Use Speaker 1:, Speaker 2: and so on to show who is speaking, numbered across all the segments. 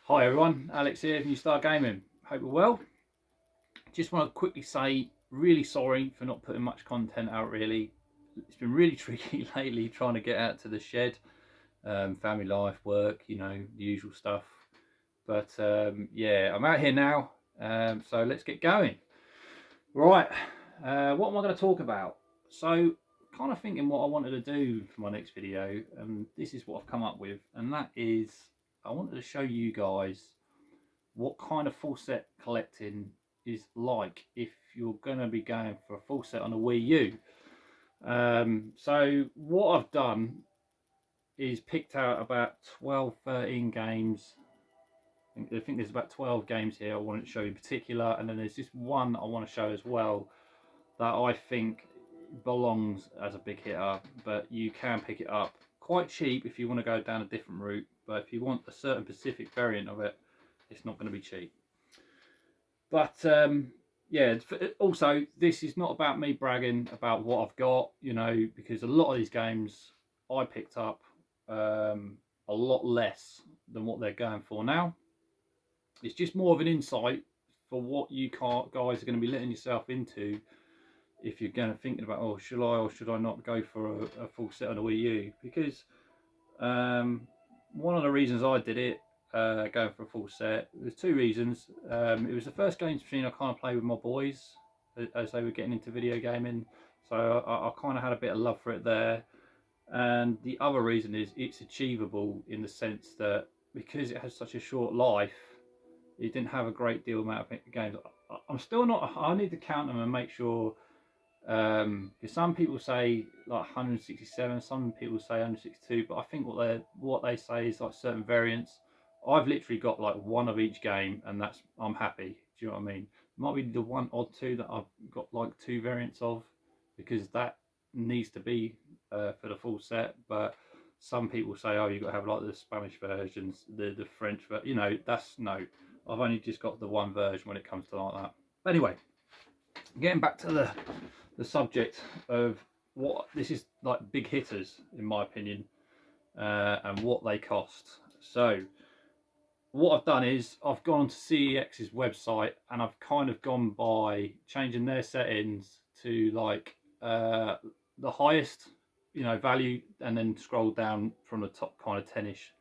Speaker 1: Hi everyone, Alex here from Ewstargamer. Hope you're well. Just want to quickly say, really sorry for not putting much content out really. It's been really tricky lately trying to get out to the shed. Family life, work, you know, the usual stuff. But yeah, I'm out here now, so let's get going. Right, what am I going to talk about? So, kind of thinking what I wanted to do for my next video, and this is what I've come up with, and that is I wanted to show you guys what kind of full set collecting is like if you're going to be going for a full set on a Wii U. So what I've done is picked out about 12-13 games. I think there's about 12 games here I wanted to show you in particular, and then there's this one I want to show as well that I think belongs as a big hitter, but you can pick it up quite cheap if you want to go down a different route. But if you want a certain specific variant of it, it's not going to be cheap. But yeah, also this is not about me bragging about what I've got, you know, because a lot of these games I picked up a lot less than what they're going for now. It's just more of an insight for what you guys are going to be letting yourself into if you're going to thinking about, oh, should I or should I not go for a full set on a Wii U? Because one of the reasons I did it, going for a full set, there's two reasons. It was the first games machine I kind of played with my boys as they were getting into video gaming, so I kind of had a bit of love for it there. And the other reason is it's achievable in the sense that because it has such a short life, it didn't have a great deal amount of games. I'm still not, I need to count them and make sure, because some people say like 167, some people say 162, but I think what they say is like certain variants. I've literally got like one of each game, and that's, I'm happy. Do you know what I mean? Might be the one or two that I've got like two variants of, because that needs to be for the full set. But some people say, oh, you've got to have like the Spanish versions, the French, but you know, that's no. I've only just got the one version when it comes to like that. But anyway, getting back to the subject of what this is like, big hitters in my opinion, and what they cost. So what I've done is I've gone to CEX's website and I've kind of gone by changing their settings to like the highest, you know, value, and then scroll down from the top kind of 10ish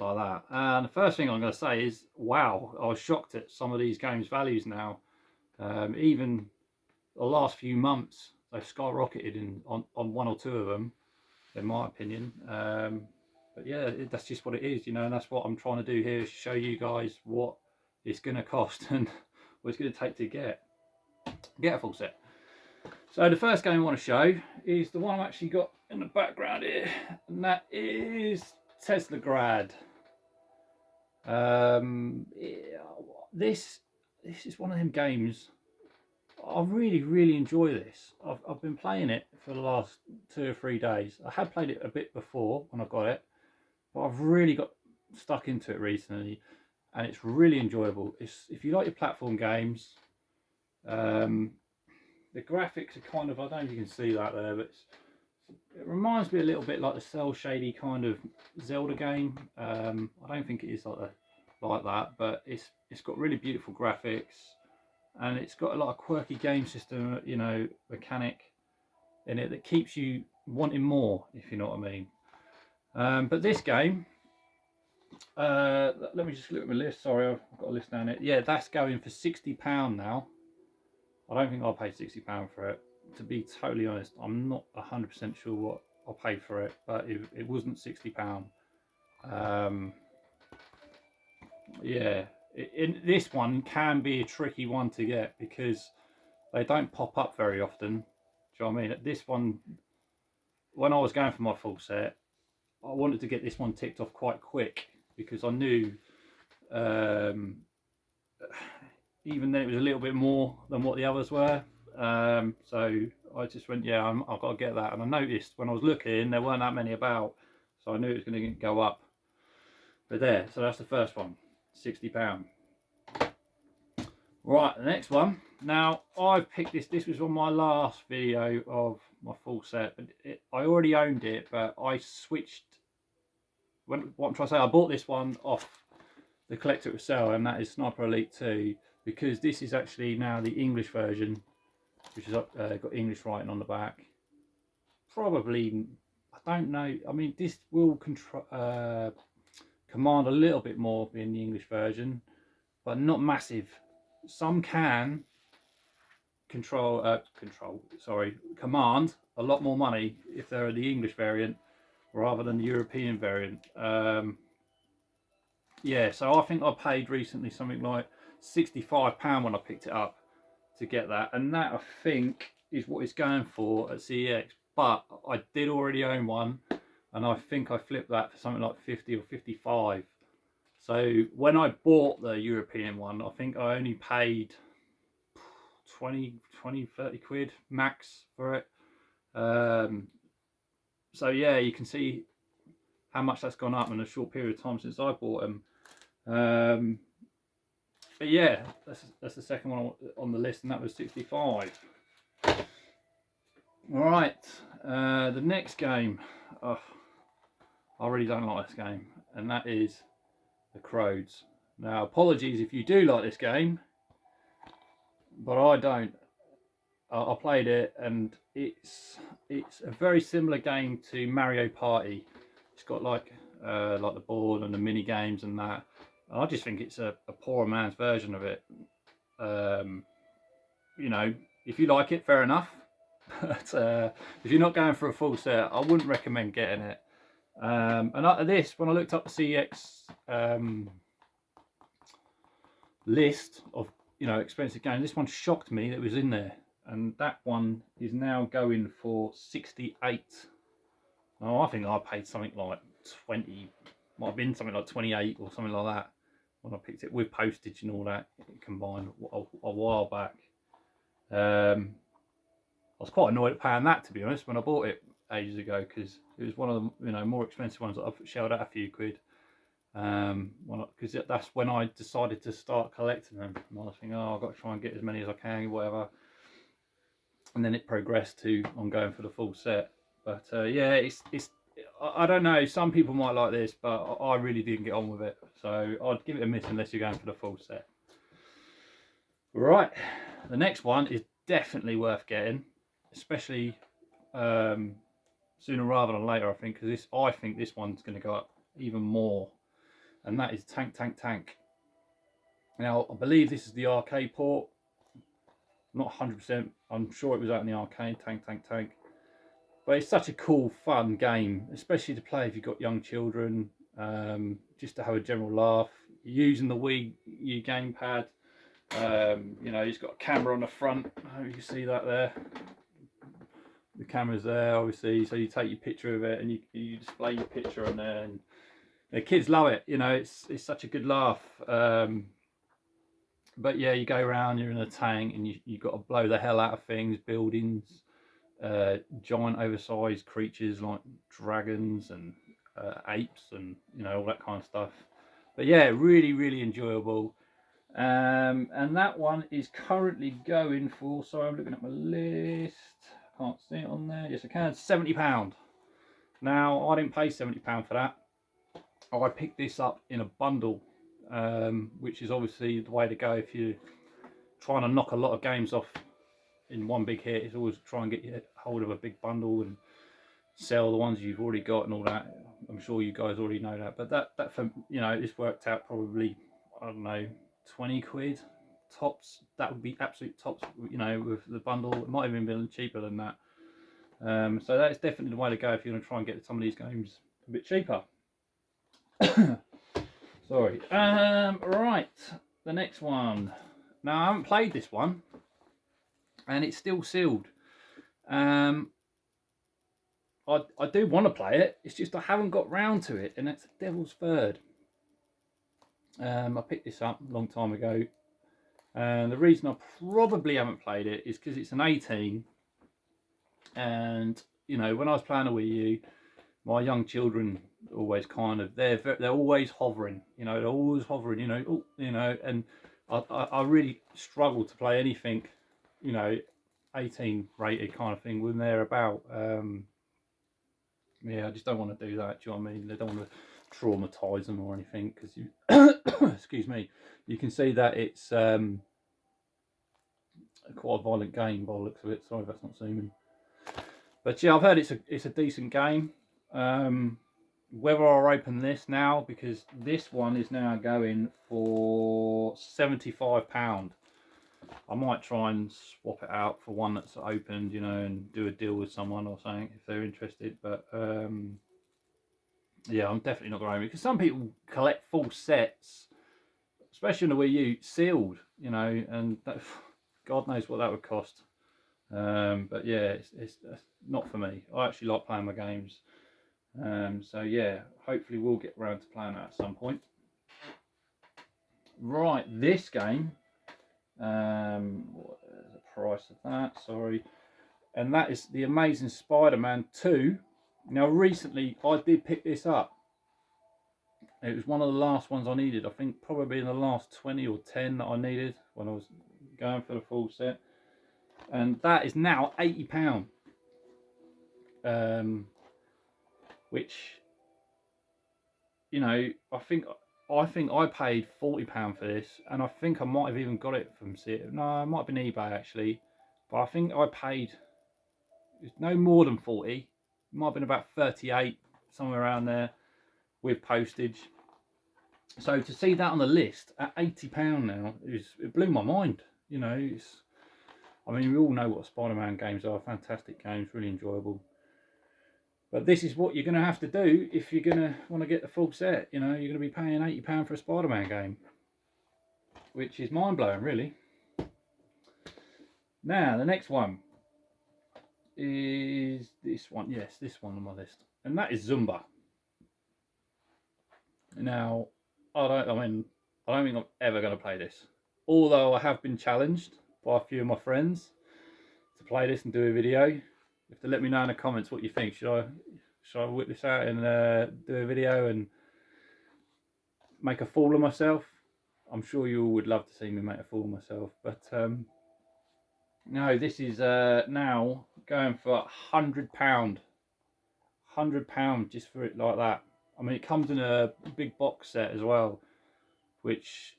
Speaker 1: like that. And the first thing I'm going to say is, wow, I was shocked at some of these games values now. Even the last few months they've skyrocketed on one or two of them, in my opinion. But yeah, that's just what it is, you know, and that's what I'm trying to do here, is show you guys what it's going to cost and what it's going to take to get a full set. So the first game I want to show is the one I've actually got in the background here, and that is Teslagrad. This is one of them games I really enjoy. This I've been playing it for the last 2 or 3 days. I had played it a bit before when I got it, but I've really got stuck into it recently, and it's really enjoyable. It's, if you like your platform games, the graphics are kind of, I don't know if you can see that there, but it reminds me a little bit like the cell shady kind of Zelda game. I don't think it is like that, but it's got really beautiful graphics, and it's got a lot of quirky game system, you know, mechanic in it that keeps you wanting more, if you know what I mean. But this game, let me just look at my list. Sorry, I've got a list down it. Yeah, that's going for £60 now. I don't think I'll pay £60 for it. To be totally honest, I'm not 100% sure what I paid for it, but it wasn't £60. Yeah, this one can be a tricky one to get because they don't pop up very often. Do you know what I mean? This one, when I was going for my full set, I wanted to get this one ticked off quite quick because I knew even then it was a little bit more than what the others were. So I just went, yeah, I've got to get that. And I noticed when I was looking, there weren't that many about, so I knew it was going to go up. But there, so that's the first one, £60. Right, the next one. Now, I've picked this. This was on my last video of my full set, but I already owned it, but I switched. What I'm trying to say, I bought this one off the collector sell, and that is Sniper Elite 2, because this is actually now the English version, which has got English writing on the back. Probably, I don't know. I mean, this will command a little bit more being the English version, but not massive. Some can command a lot more money if they're the English variant rather than the European variant. Yeah, so I think I paid recently something like £65 when I picked it up to get that, and that I think is what it's going for at CEX. But I did already own one, and I think I flipped that for something like 50 or 55. So when I bought the European one, I think I only paid 20, 30 quid max for it. So yeah, you can see how much that's gone up in a short period of time since I bought them. But yeah, that's the second one on the list, and that was 65. Alright, the next game, I really don't like this game, and that is The Crows. Now, apologies if you do like this game, but I don't. I played it, and it's a very similar game to Mario Party. It's got like the board and the mini games and that. I just think it's a poor man's version of it. You know, if you like it, fair enough. But if you're not going for a full set, I wouldn't recommend getting it. And after this, when I looked up the CEX list of expensive games, this one shocked me that it was in there, and that one is now going for 68. Now I think I paid something like 20, might have been something like 28 or something like that when I picked it with postage and all that combined a while back. I was quite annoyed at paying that, to be honest, when I bought it ages ago, because it was one of the more expensive ones that I've shelled out a few quid. Because that's when I decided to start collecting them. I was thinking, oh, I've got to try and get as many as I can, whatever. And then it progressed to I'm going for the full set. But yeah, it's I don't know. Some people might like this, but I really didn't get on with it. So I'd give it a miss unless you're going for the full set. Right, the next one is definitely worth getting, especially sooner rather than later, I think, because I think this one's going to go up even more, and that is Tank Tank Tank. Now I believe this is the arcade port, not 100%, I'm sure it was out in the arcade, Tank Tank Tank, but it's such a cool fun game, especially to play if you've got young children, just to have a general laugh. You're using the Wii U gamepad. It's got a camera on the front. I hope you can see that there. The camera's there, obviously, so you take your picture of it and you display your picture on there, and the kids love it. It's such a good laugh. But yeah, you go around, you're in a tank, and you've got to blow the hell out of things, buildings, giant oversized creatures like dragons and apes and all that kind of stuff. But yeah, really, really enjoyable. And that one is currently going for, sorry, I'm looking at my list, can't see it on there, yes I can, £70. Now I didn't pay £70 for that. I picked this up in a bundle, which is obviously the way to go if you're trying to knock a lot of games off in one big hit. It's always try and get hold of a big bundle and sell the ones you've already got and all that. I'm sure you guys already know that, but that for this worked out probably, I don't know, 20 quid tops. That would be absolute tops, with the bundle. It might have even been cheaper than that. So that's definitely the way to go if you want to try and get some of these games a bit cheaper. Sorry. Right, the next one. Now I haven't played this one, and it's still sealed. I do want to play it. It's just I haven't got round to it, and that's Devil's Third. I picked this up a long time ago, and the reason I probably haven't played it is because it's an 18, and when I was playing a Wii U, my young children always they're always hovering, they're always hovering, and I really struggle to play anything 18 rated kind of thing when they're about. Yeah, I just don't want to do that. Do you know what I mean? They don't want to traumatise them or anything, because you excuse me, you can see that it's quite a violent game by the looks of it. Sorry if that's not zooming. But yeah, I've heard it's a decent game. Whether I'll open this now, because this one is now going for £75. I might try and swap it out for one that's opened, you know, and do a deal with someone or something if they're interested. But yeah, I'm definitely not going to open it, because some people collect full sets, especially on the Wii U, sealed, you know, and that, God knows what that would cost. But yeah, it's not for me. I actually like playing my games. So yeah, hopefully we'll get around to playing that at some point. Right, this game, what is the price of that? Sorry, and that is the Amazing Spider-Man 2. Now, recently I did pick this up. It was one of the last ones I needed. I think probably in the last 20 or 10 that I needed when I was going for the full set, and that is now £80. Which, you know, I think I paid £40 for this, and I think I might have even got it from no, it might have been eBay actually, but I think I paid no more than 40. It might have been about 38, somewhere around there, with postage. So to see that on the list at £80 now, it blew my mind. You know, I mean, we all know what Spider-Man games are. Fantastic games, really enjoyable. But this is what you're going to have to do if you're going to want to get the full set. You know, you're going to be paying £80 for a Spider-Man game, which is mind-blowing, really. Now, the next one is this one. Yes, this one on my list, and that is Zumba. Now, I don't think I'm ever going to play this, although I have been challenged by a few of my friends to play this and do a video. You have to let me know in the comments what you think. Should I whip this out and do a video and make a fool of myself? I'm sure you all would love to see me make a fool of myself, but no, this is now going for £100. £100 just for it like that. I mean, it comes in a big box set as well, which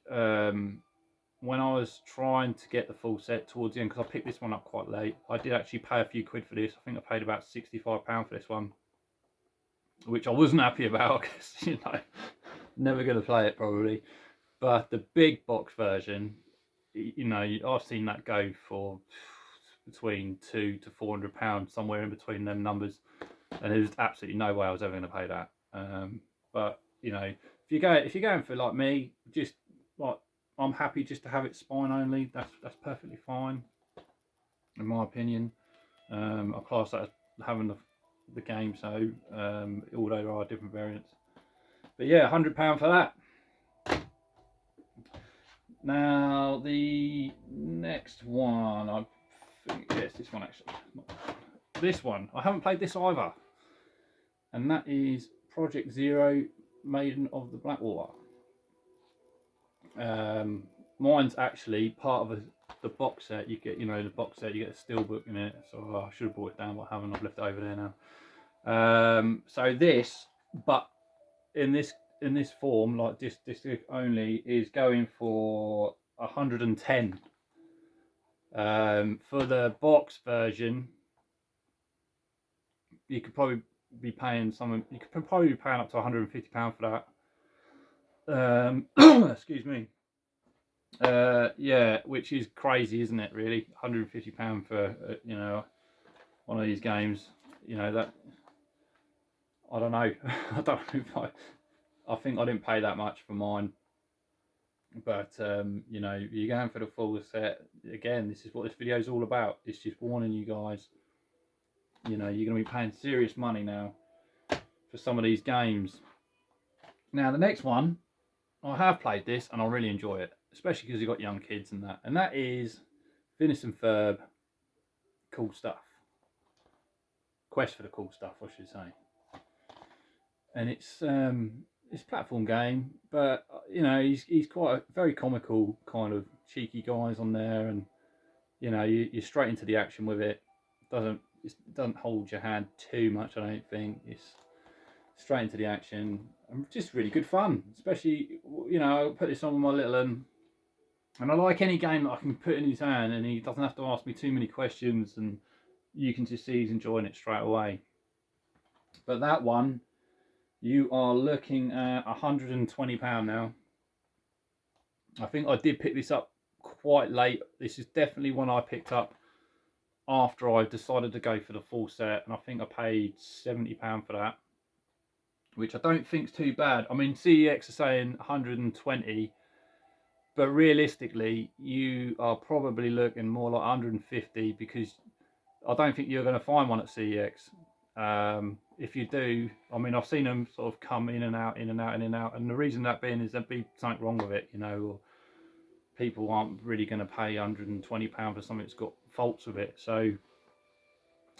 Speaker 1: when I was trying to get the full set towards the end, because I picked this one up quite late, I did actually pay a few quid for this. I think I paid about £65 for this one, which I wasn't happy about, because, you know, never going to play it probably. But the big box version, you know, I've seen that go for between £200 to £400, somewhere in between them numbers, and there's absolutely no way I was ever going to pay that. But you know, if you're going for like me, just like, I'm happy just to have it spine only. That's perfectly fine, in my opinion. I class that as having the game, so although there are different variants. But yeah, £100 for that. Now the next one, I think, yes, this one actually. This one, I haven't played this either, and that is Project Zero, Maiden of the Blackwater. Mine's actually part of the box set. You get, you know, the box set, you get a steelbook in it. So I should have brought it down, but I haven't. I've left it over there now. So this, but in this form, like this only, is going for 110. For the box version, you could probably be paying you could probably be paying up to £150 for that. Excuse me. Yeah, which is crazy, isn't it? Really, £150 for you know, one of these games. You know, that, I don't know. I don't know. I think I didn't pay that much for mine. But you know, you're going for the full set. Again, this is what this video is all about. It's just warning you guys. You know, you're going to be paying serious money now for some of these games. Now, the next one, I have played this and I really enjoy it, especially because you've got young kids and that is Phineas and Ferb, Cool Stuff. Quest for the Cool Stuff, I should say. And it's a platform game, but you know, he's quite a very comical kind of cheeky guys on there, and you know, you're straight into the action with it. It doesn't hold your hand too much, I don't think. It's straight into the action, and just really good fun. Especially, you know, I put this on with my little one, and I like any game that I can put in his hand and he doesn't have to ask me too many questions, and you can just see he's enjoying it straight away. But that one, you are looking at £120 now. I think I did pick this up quite late. This is definitely one I picked up after I decided to go for the full set, and I think I paid £70 for that, which I don't think is too bad. I mean, CEX are saying 120, but realistically, you are probably looking more like 150, because I don't think you're going to find one at CEX. If you do, I mean, I've seen them sort of come in and out, in and out, in and out, and the reason that being is there'd be something wrong with it, you know, or people aren't really going to pay £120 for something that's got faults with it. So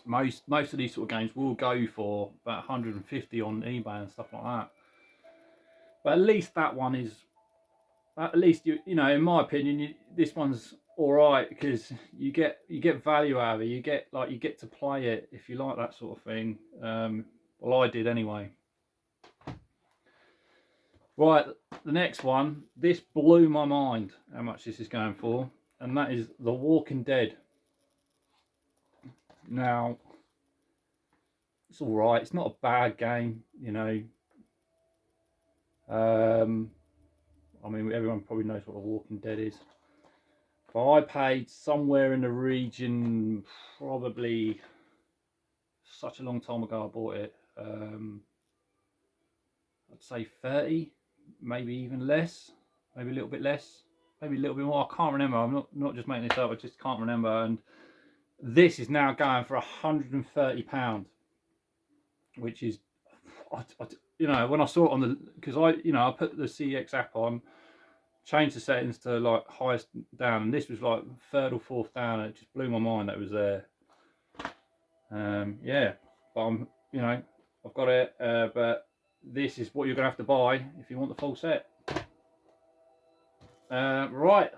Speaker 1: most of these sort of games will go for about 150 on eBay and stuff like that. But at least that one is, at least you know, in my opinion, this one's all right, because you get value out of it. You get to play it if you like that sort of thing. Well, I did anyway. Right, the next one, this blew my mind how much this is going for, and that is The Walking Dead. Now, it's all right. It's not a bad game, you know. I mean, everyone probably knows what The Walking Dead is. But I paid somewhere in the region, probably such a long time ago I bought it. I'd say 30, maybe even less, maybe a little bit less, maybe a little bit more. I can't remember. I'm not just making this up. I just can't remember. And this is now going for £130, which is, you know, when I saw it on the, because I put the CX app on, changed the settings to like highest down, and this was like third or fourth down, and it just blew my mind that it was there. Yeah, but you know, I've got it, but this is what you're gonna have to buy if you want the full set. Right,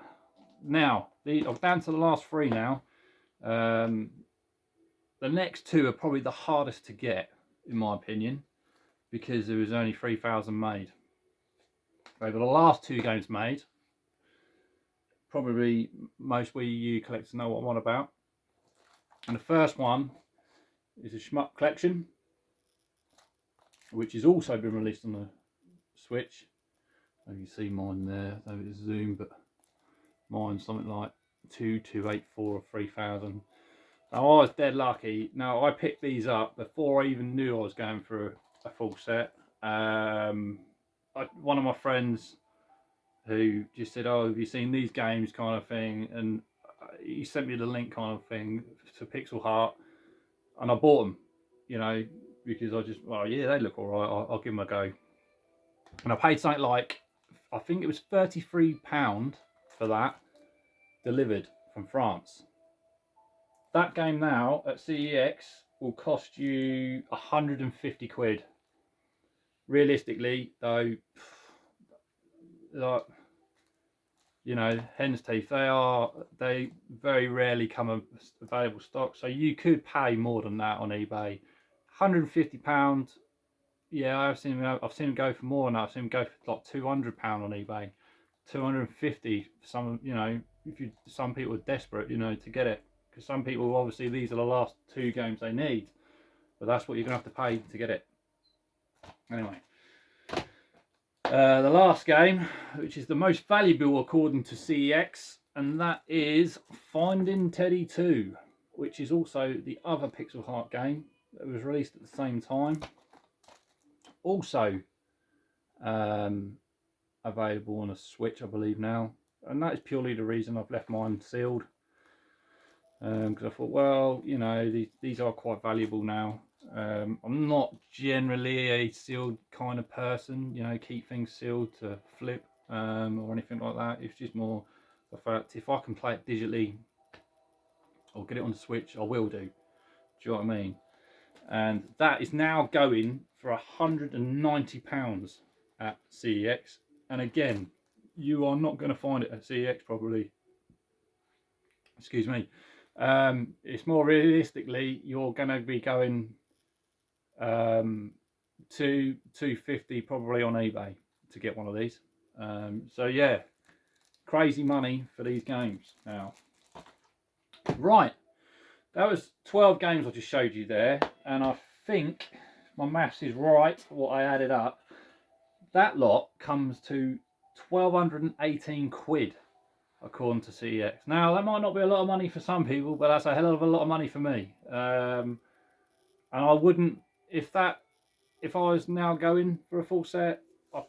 Speaker 1: now I'm down to the last three now. The next two are probably the hardest to get, in my opinion, because there was only 3,000 made. Over the last two games made, probably most Wii U collectors know what I'm on about. And the first one is a Shmup Collection, which has also been released on the Switch. You can see mine there, though it's zoom, but mine's something like 2284 or 3,000. Now I was dead lucky. Now I picked these up before I even knew I was going for a full set. One of my friends who just said, "Oh, have you seen these games?" kind of thing, and he sent me the link kind of thing to Pixel Heart, and I bought them, you know, because I just, well, yeah, they look all right. I'll give them a go. And I paid something like, I think it was £33 for that, delivered from France. That game now at CEX will cost you 150 quid. Realistically, though, like, you know, hen's teeth, they very rarely come available stock, so you could pay more than that on eBay. £150, yeah, I've seen them go for more than that. I've seen them go for like £200 on eBay, 250 for some, you know, some people are desperate, you know, to get it, because some people, obviously these are the last two games they need, but that's what you're gonna have to pay to get it. Anyway, the last game, which is the most valuable according to CEX, and that is Finding Teddy 2, which is also the other Pixel Heart game that was released at the same time. Also available on a Switch, I believe now, and that is purely the reason I've left mine sealed, because I thought, well, you know, these are quite valuable now. I'm not generally a sealed kind of person, you know, keep things sealed to flip or anything like that. It's just more the fact, if I can play it digitally or get it on the Switch, I will do. Do you know what I mean? And that is now going for £190 at CEX. And again, you are not going to find it at CEX probably. Excuse me. It's more realistically, you're going to be going to 250 probably on eBay to get one of these. So yeah, crazy money for these games now. Right, that was 12 games I just showed you there, and I think my maths is right, what I added up. That lot comes to 1,218 quid, according to CEX. Now, that might not be a lot of money for some people, but that's a hell of a lot of money for me. And I wouldn't, if I was now going for a full set, I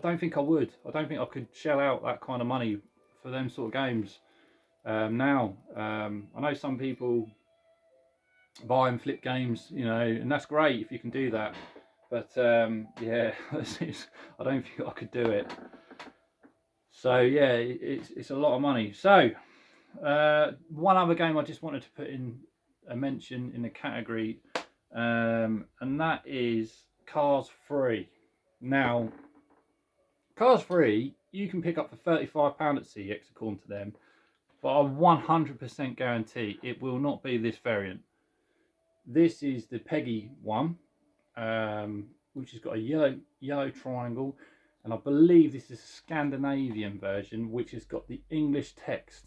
Speaker 1: don't think I would. I don't think I could shell out that kind of money for them sort of games. Now, I know some people buy and flip games, you know, and that's great if you can do that. But yeah, I don't think I could do it. So yeah, it's a lot of money. So one other game I just wanted to put in a mention in the category, and that is Cars 3. Now, Cars 3 you can pick up for £35 at CX according to them, but I 100% guarantee it will not be this variant. This is the Peggy one, which has got a yellow triangle, and I believe this is a Scandinavian version, which has got the English text.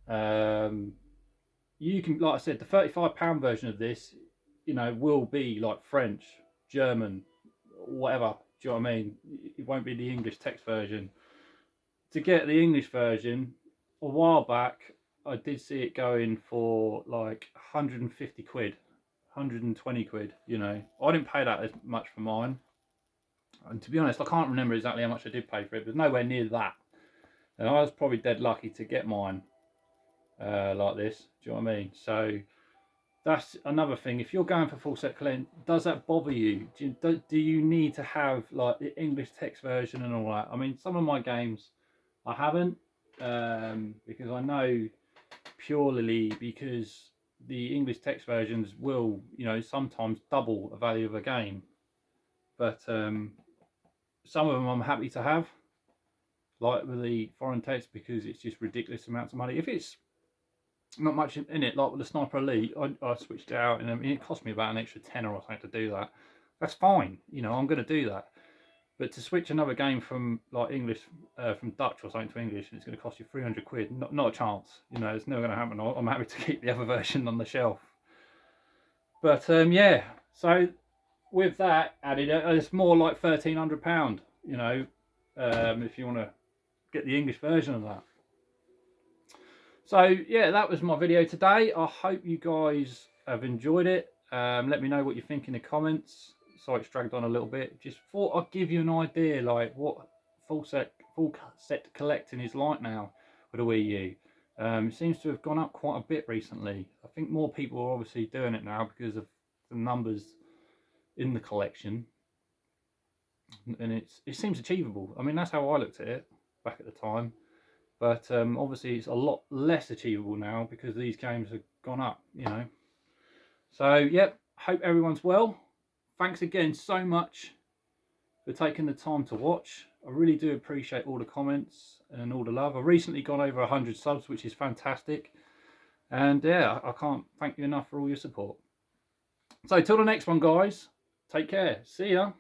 Speaker 1: You can, like I said, the £35 version of this, you know, will be like French, German, whatever. Do you know what I mean? It won't be the English text version. To get the English version, a while back, I did see it going for like 150 quid, 120 quid, you know. I didn't pay that as much for mine. And to be honest, I can't remember exactly how much I did pay for it, but nowhere near that. And I was probably dead lucky to get mine like this. Do you know what I mean? So that's another thing. If you're going for full set collecting, does that bother you? Do you need to have like the English text version and all that? I mean, some of my games I haven't, because I know purely because the English text versions will, you know, sometimes double the value of a game. But some of them I'm happy to have, like with the foreign text, because it's just ridiculous amounts of money. If it's not much in it, like with the Sniper Elite, I switched it out, and I mean, it cost me about an extra tenner or something to do that. That's fine, you know, I'm going to do that. But to switch another game from like English, from Dutch or something to English, and it's going to cost you 300 quid, not a chance. You know, it's never going to happen. I'm happy to keep the other version on the shelf. But yeah, so with that added, it's more like £1,300. You know, if you want to get the English version of that. So yeah, that was my video today. I hope you guys have enjoyed it. Let me know what you think in the comments. Sorry it's dragged on a little bit. Just thought I'd give you an idea like what full set collecting is like now with a Wii U. It seems to have gone up quite a bit recently. I think more people are obviously doing it now because of the numbers in the collection, and it seems achievable. I mean, that's how I looked at it back at the time. But obviously it's a lot less achievable now because these games have gone up, you know. So, yep, hope everyone's well. Thanks again so much for taking the time to watch. I really do appreciate all the comments and all the love. I've recently gone over 100 subs, which is fantastic. And yeah, I can't thank you enough for all your support. So, till the next one, guys. Take care. See ya.